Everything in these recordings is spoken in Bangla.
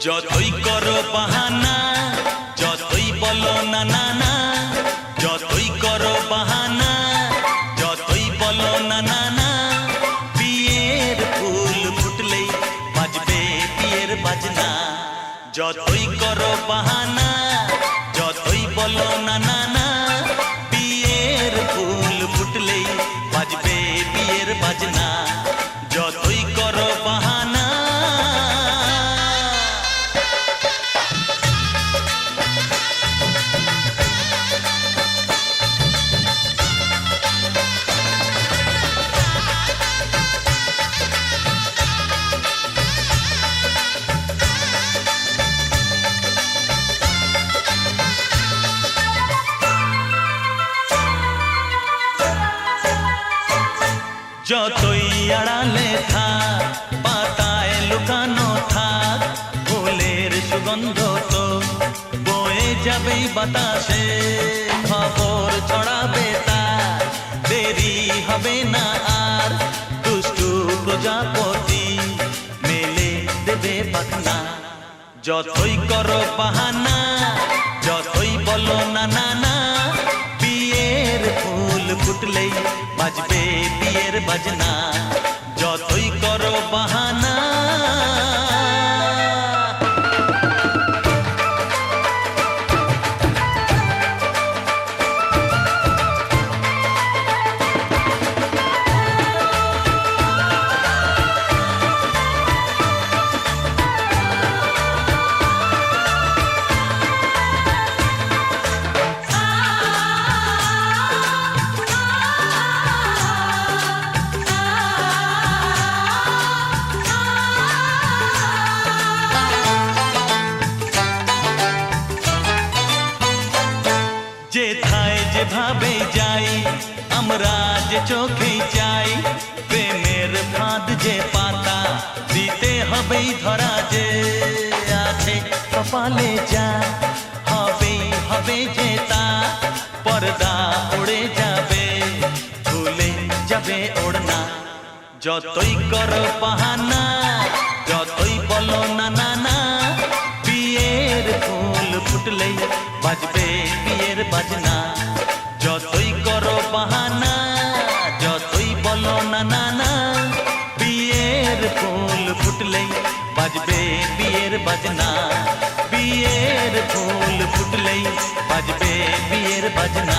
যতই করো বাহানা, যতই বলো না না না, যতই করো বাহানা, যতই বলো না না না, বিয়ের ফুল ফুটলেই বাজবে বিয়ের বাজনা। যতই করো বাহানা, যতই বলো না না না, বিয়ের ফুল ফুটলেই বাজবে বিয়ের বাজনা। যতই করো বাহানা। যতই আড়ালে থাক, পাতায় লুকানো থাক, ফুলের সুগন্ধ তো বয়ে যাবেই বাতাসে। খবর ছড়াবে তার, দেরি হবে না আর, দুষ্টু প্রজাপতি মেলে দেবে পাখনা। যতই করো বাহানা, যতই বলো না না না, বিয়ের ফুল ফুটলেই বাজবে বিয়ের বাজনা। যতই করো বাহানা। যেথায় যেভাবে যাই আমরা, যে চোখেই চাই, প্রেমের ফাঁদ যে পাতা দিতে হবেই ধরা। যে আছে কপালে যা হবেই হবে যে তা, পর্দা উড়ে যাবে, ভুলে যাবে ওড়না। যতই করো বাহানা, যতই বলো না না না, বিয়ের ফুল ফুটলেই বাজবে বিয়ের বাজনা। যতই করো বাহানা, যতই বলো না না না, বিয়ের ফুল ফুটলেই বাজবে বিয়ের বাজনা। বিয়ের ফুল ফুটলেই বাজবে বিয়ের বাজনা।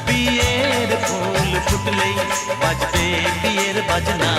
বিয়ের ফুল ফুটলেই বাজবে বিয়ের বাজনা।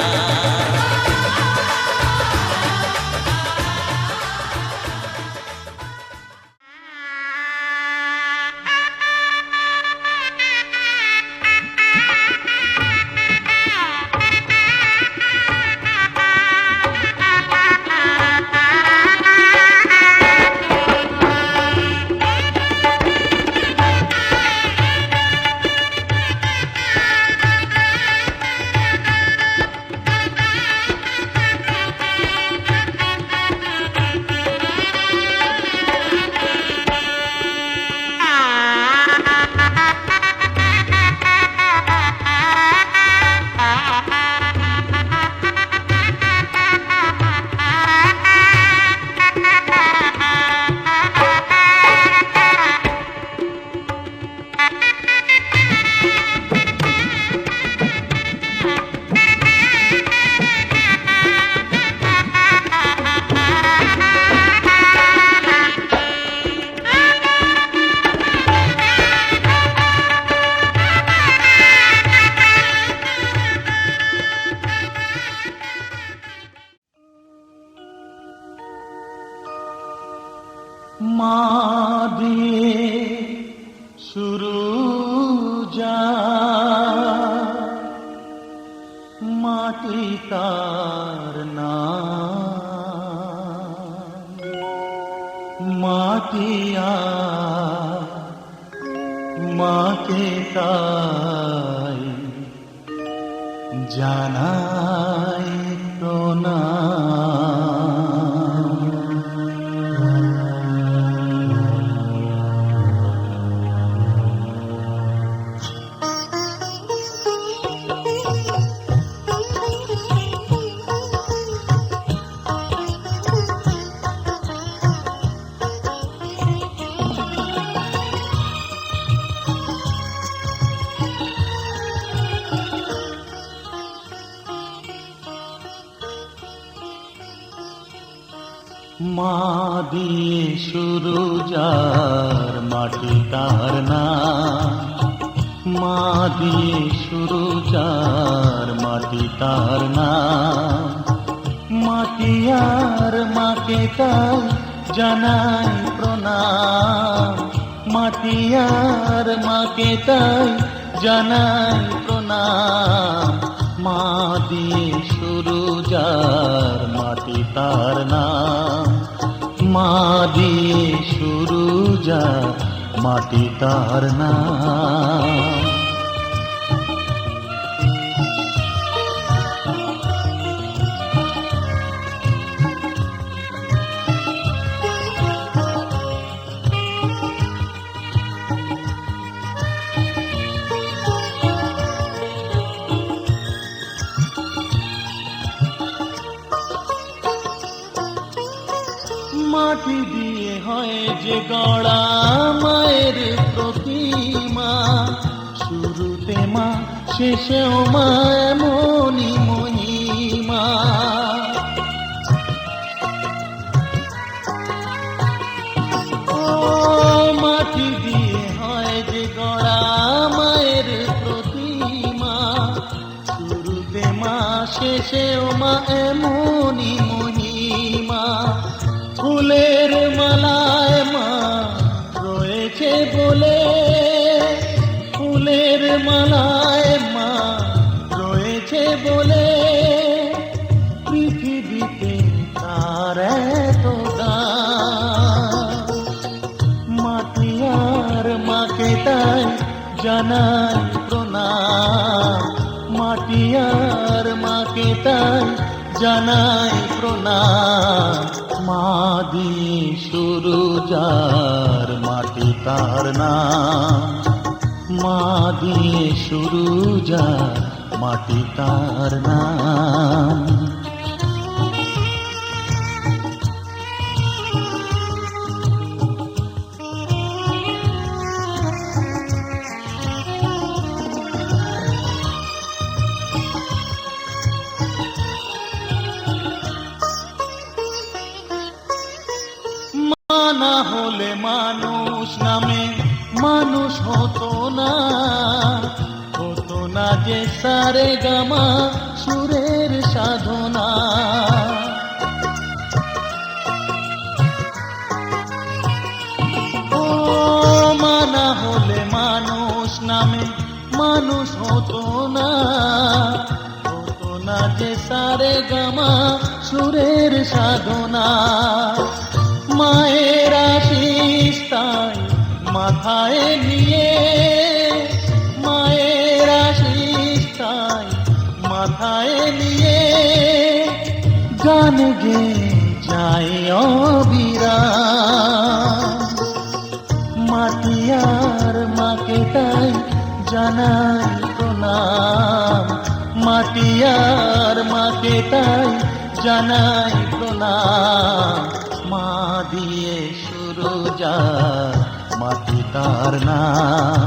মা দিয়ে শুরু যা, মাটি তার নাম, মাটিয়া মাকে তাই জানাই মা দিয়ে শুরু যার মাটি তার নাম, মা দিয়ে শুরু যার মাটি তার নাম। মাটি আর মাকে তাই জানাই প্রণাম, মাটি আর মাকে তাই জানাই প্রণাম। মা দিয়ে শুরু যার মাটি তার নাম, মা দিয়ে শুরু যার মাটি তার নাম। মাটি দিয়ে হয় যে গড়া মায়ের প্রতিমা, শুরুতে মা শেষেও মা এমনই মহিমা। ও মাটি দিয়ে হয় যে গড়া মায়ের প্রতিমা, শুরুতে মা শেষেও মা এমনই মহিমা। ফুলের মালায় মা রয়েছে বলে, ফুলের মালায় মা রয়েছে বলে, পৃথিবীতে তার এত দাম। মাটি আর মাকে তাই জানাই প্রণাম, মাটি আর মাকে তাই জানাই প্রণাম। মা দিয়ে শুরু যার মাটি তার নাম, মা দিয়ে শুরু যার মাটি তার নাম। না হলে মানুষ নামে মানুষ হতো না, হতো না যে সারে গামা সুরের সাধনা। ও মা না হলে মানুষ নামে মানুষ হতো না, হতো না যে সারে গামা সুরের সাধনা। মায়ের আশিস তাই মাথায় নিয়ে, মায়ের আশিস তাই মাথায় নিয়ে, গান গে যায় অবিরাম। মাটি আর মাকে তাই জানাই প্রণাম, মাটি আর মাকে তাই জানাই প্রণাম। মা দিয়ে শুরু যার মাটি তার নাম,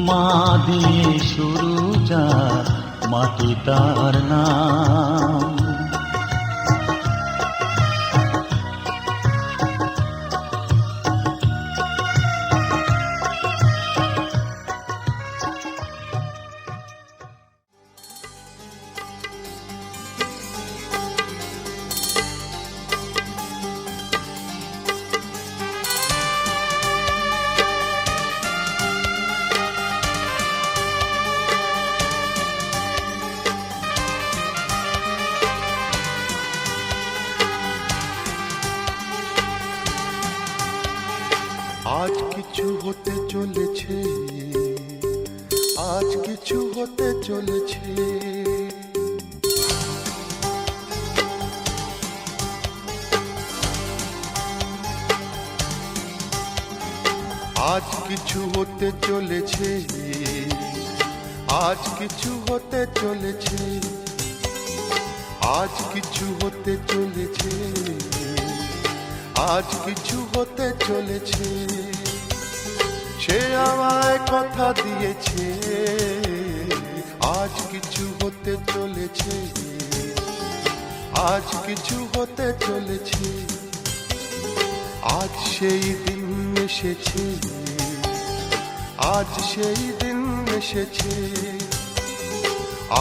মা দিয়ে শুরু যার মাটি তার নাম। আজ কিছু হতে চলেছে কিছু হতে চলেছে। আজ কিছু হতে চলেছে, আজ কিছু হতে চলেছে, আজ কিছু হতে চলেছে, আজ কিছু হতে চলেছে। সে আমায় কথা দিয়েছে, আজ কিছু হতে চলেছে, আজ কিছু হতে চলেছে। আজ সেই দিন এসেছে, আজ সেই দিন এসেছে,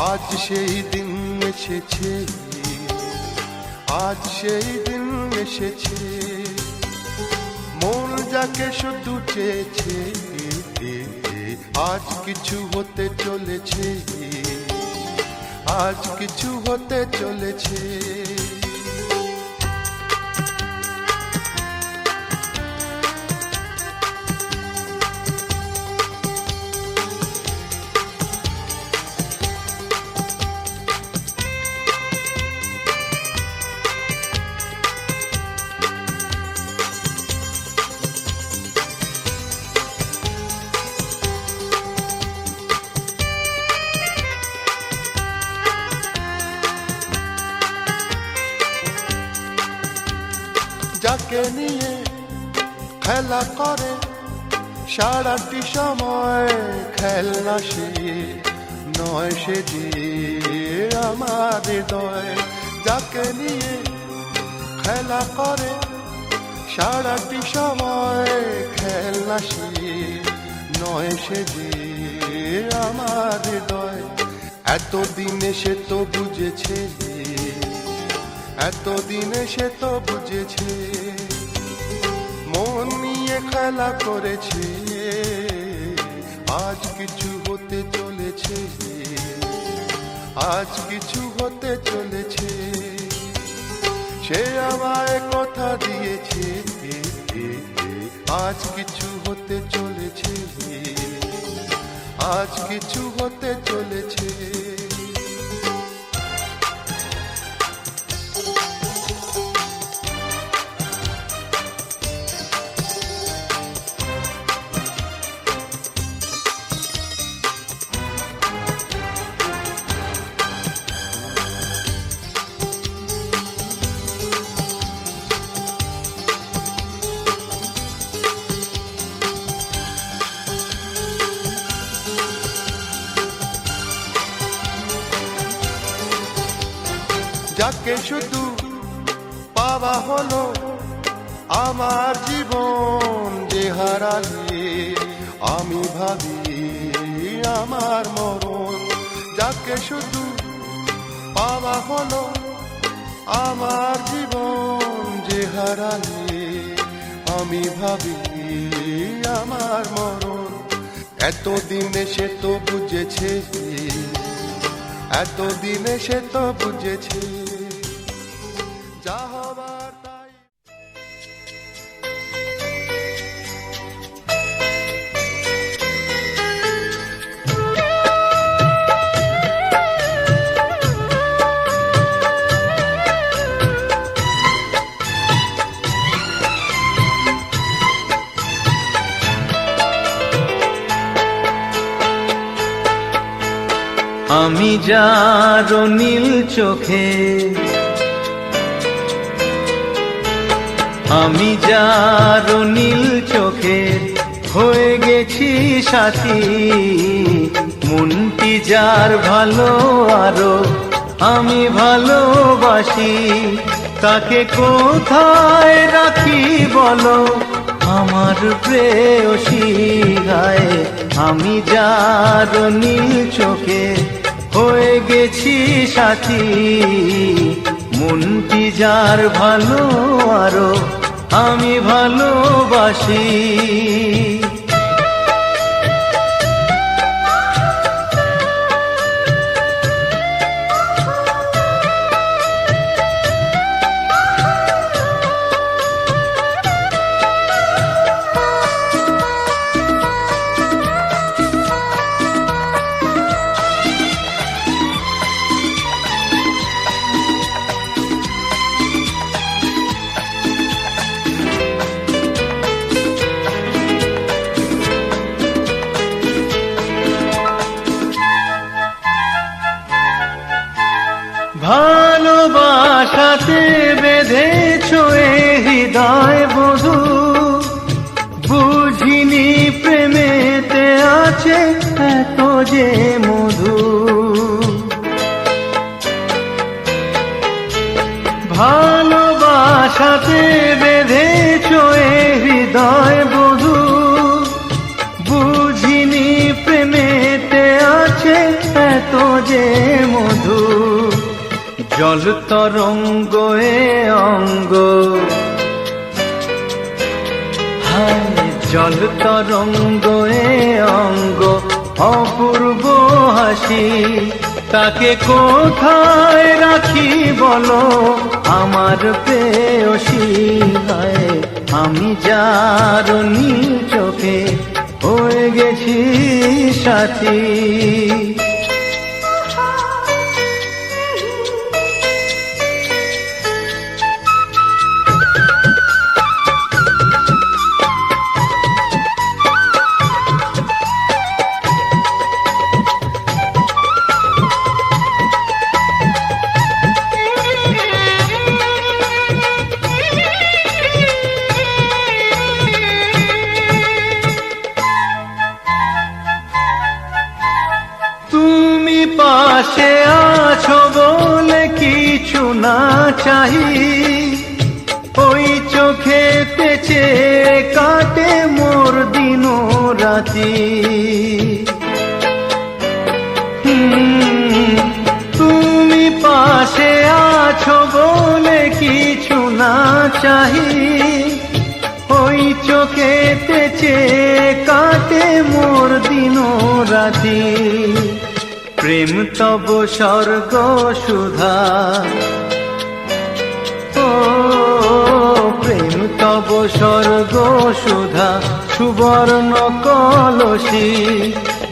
আজ সেই দিন এসেছে, আজ সেই দিন এসেছে। মন যাকে শুধু চেয়েছে, আজ কিছু হতে চলেছে, আজ কিছু হতে চলেছে। যাকে নিয়ে খেলা করে সারাটি সময়, খেলনা সে নয়, সে যে আমার হৃদয়। যাকে নিয়ে খেলা করে সারাটি সময়, খেলনা সে নয়, সে যে আমার হৃদয়। এতদিনে সে তো বুঝেছে, এতদিনে সে তো বুঝেছে, মন নিয়ে খেলা করেছে। আজ কিছু হতে চলেছে, আজ কিছু হতে চলেছে। সে আমায় কথা দিয়েছে, আজ কিছু হতে চলেছে, আজ কিছু হতে চলেছে। যাকে শুধু পাওয়া হলো আমার জীবন, যে হারালে আমি ভাবি আমার মরণ। যাকে শুধু পাওয়া হলো আমার জীবন, যে হারালে আমি ভাবি আমার মরণ। এতদিনে সে তো বুঝেছে, এতদিনে সে তো বুঝেছে, যা হবার তাই। আমি যার নীল চোখে, আমি যার নীল চোখে হয়ে গেছি সাথী। মনটি যার ভালো আরো আমি ভালোবাসি, তাকে কোথায় রাখি বলো আমার প্রেয়সী গায়ে। আমি যার নীল চোখে হয়ে গেছি সাথী, মনটি যার ভালো আরো আমি ভালোবাসি। ভালোবাসাতে বেঁধেছ এ হৃদয় বধু, বুঝিনি প্রেমেতে আছে এত যে মধু। ভালোবাসাতে বেঁধেছ এ হৃদয় বধু, বুঝিনি প্রেমেতে আছে এত যে মধু। জল তরঙ্গ এ অঙ্গ, হায় জল তরঙ্গ এ অঙ্গ, অপূর্ব হাসি তাকে কোথায় রাখি বলো আমার প্রেয়সী। হায় আমি যার নীল চোখে হয়ে গেছি সাথী। তুমি পাশে আছো বলে কিছু না চাহি, ওই চোখেতে চেয়ে কাটে মোর দিন রাতি। তুমি পাশে আছো বলে কিছু না চাহি, ওই চোখেতে চেয়ে কাটে মোর দিন রাতি। প্রেম তব স্বর্গ সুধা, ও প্রেম তব স্বর্গ সুধা, সুবর্ণ কলসী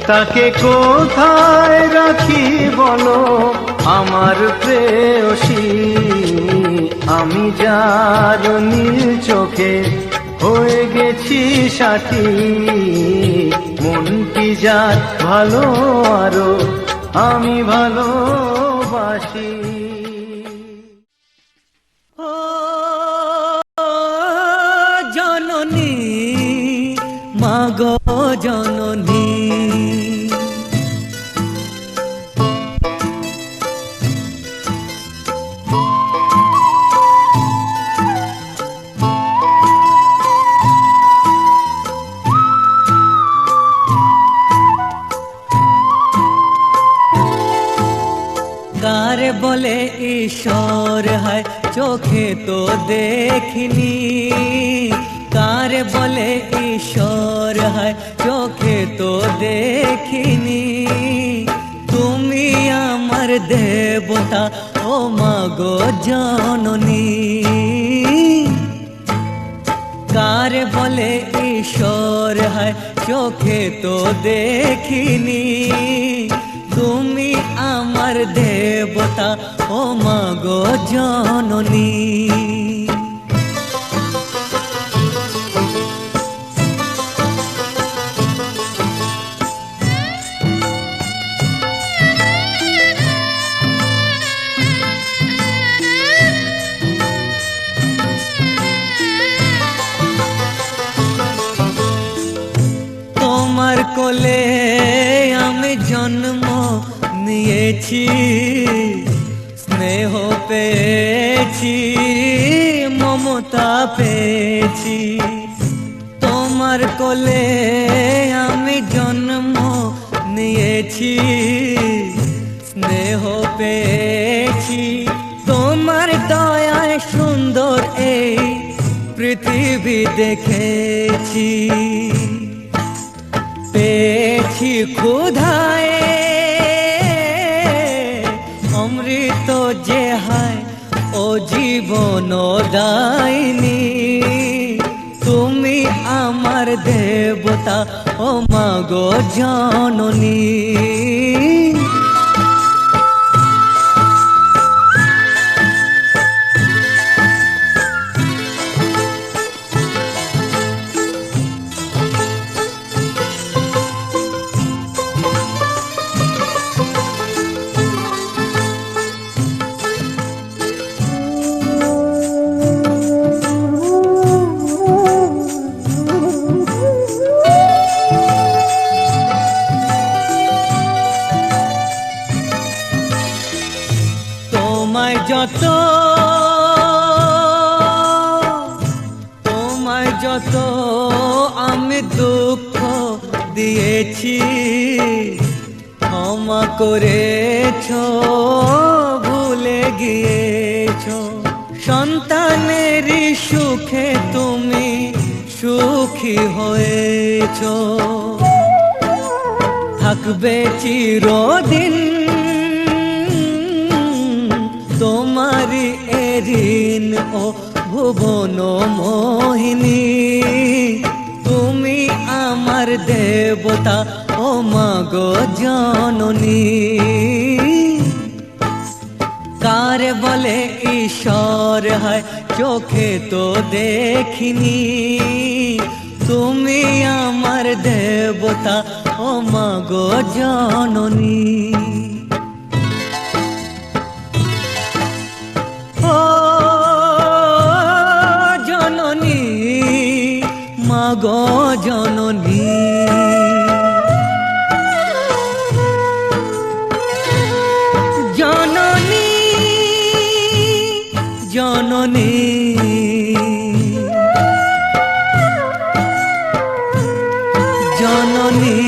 তাকে কোথায় রাখি বলো আমার প্রেয়সী। আমি যার নীল চোখে হয়ে গেছি সাথী, মনটি যার ভালো আরো আমি ভালোবাসি। ও জননী মাগো জননী, কারে বলে ঈশ্বর হয় চোখে তো দেখিনি, কারে বলে ঈশ্বর হয় চোখে তো দেখিনি। তুমি আমার দেবতা ও মাগো জননী, কারে বলে ঈশ্বর হয় চোখে তো দেখিনি। তুমি আমার দেবতা ও মাগো জননী। তোমার কোলে আমি জন্ম নিয়েছি, স্নেহ পেয়েছি মমতা পেয়েছি। তোমার কোলে আমি জন্ম নিয়েছি, স্নেহ পেয়েছি। তোমার দয়ায় সুন্দর এই পৃথিবী দেখেছি, পেয়েছি ক্ষুধায় অমৃত যে হায় ও জীবন দায়নি। তুমি আমার দেবতা ও মাগো জননী। তোমায় যত আমি দুঃখ দিয়েছি, ক্ষমা করেছো, ভুলে গিয়েছো। সন্তানেরই সুখে তুমি সুখী হয়েছো, থাকবে চিরদিন তোমারি এরিন ও ভুবন মোহিনী। তুমি আমার দেবতা ও মাগো জননী। কারে বলে ঈশ্বর হয় চোখে তো দেখিনি, তুমি আমার দেবতা ও মাগো জননী। ও জননী, মাগো জননী। জননী, জননী, জননী।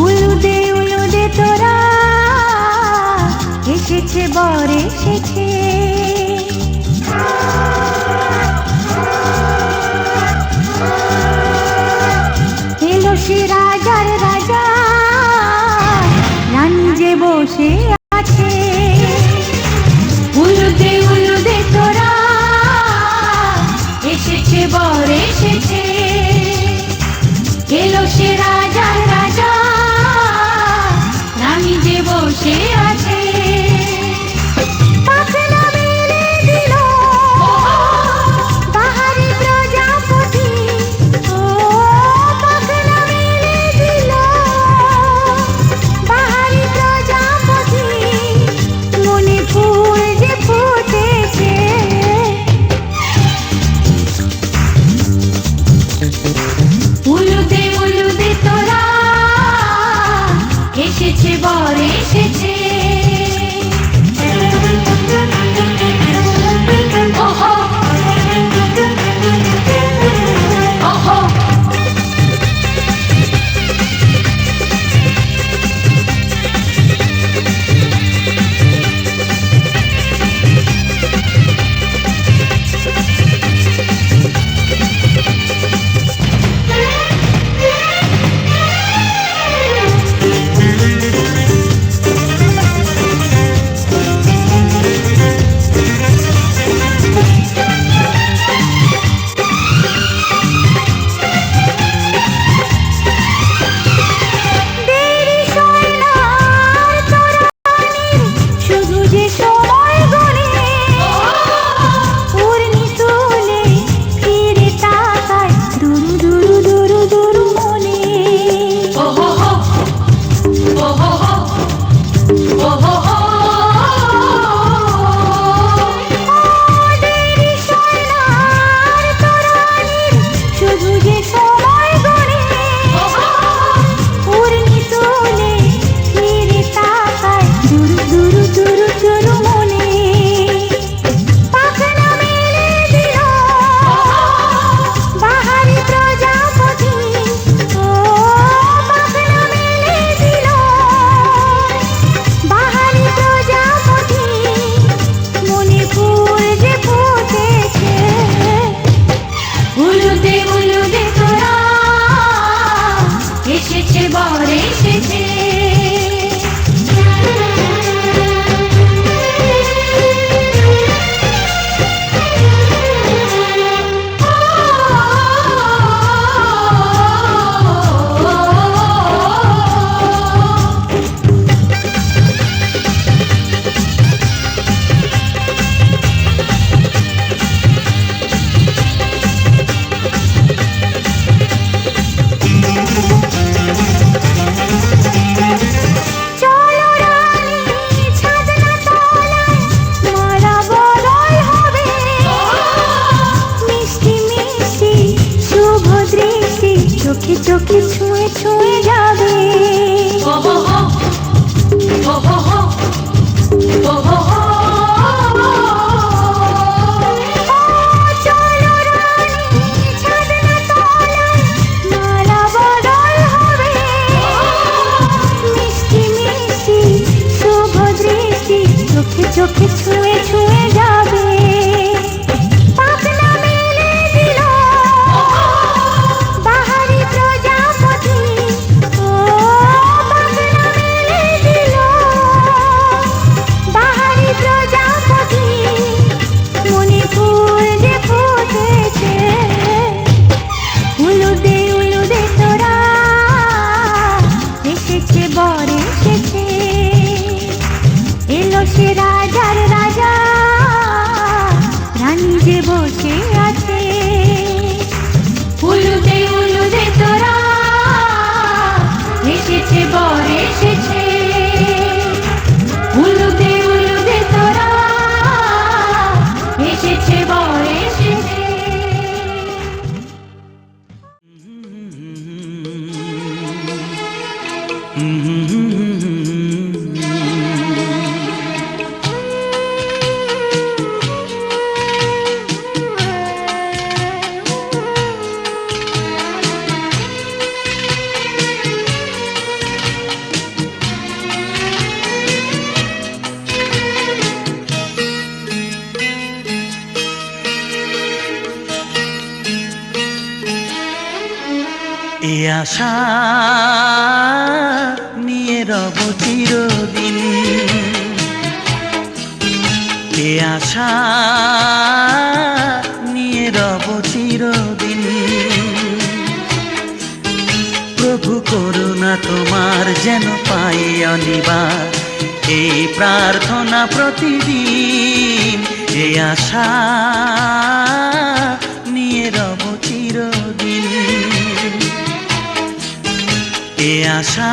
উলুদে তোরা এসেছে বর এসেছে, এলো সে রাজার রাজা, রানী যে বসে আছে। উলুদে তোরা এসেছে বর এসেছে, এলো সে রাজার রাজা, রানী যে বসে আছে। পাখনা মেলে দিল বাহারি প্রজাপতি, ও পাখনা মেলে দিল বাহারি প্রজাপতি। চোখে চোখে ছুঁয়ে ছুঁয়ে যাবে। ও হো হো, ও হো হো, ও হো হো। ও চলো রানী, ছাদনা তলায় মালা বদল হবে। মিষ্টি মিষ্টি শুভ দৃষ্টি চোখে চোখে ছুঁয়ে ছুঁয়ে যাবে। পাখনা মেলে দিল বাহারি প্রজাপতি। ও পাখনা মেলে দিল বাহারি প্রজাপতি। মনে ফুল যে ফুটেছে, উলুদে উলুদে তোরা এসেছে বর এসেছে। এলো সে রাজার রাজা, রানী যে বসে আছে। উলুদে উলুদে তোরা এসেছে বর এসেছে। উলুদে উলুদে তোরা এসেছে বর এসেছে। এ আশা নিয়ে রব চিরদিন, এ আশা নিয়ে রব চিরদিন। প্রভু করুণা তোমার যেন পাই অনিবার, এই প্রার্থনা প্রতিদিন। এ আশা নিয়ে রব চিরদিন, এ আশা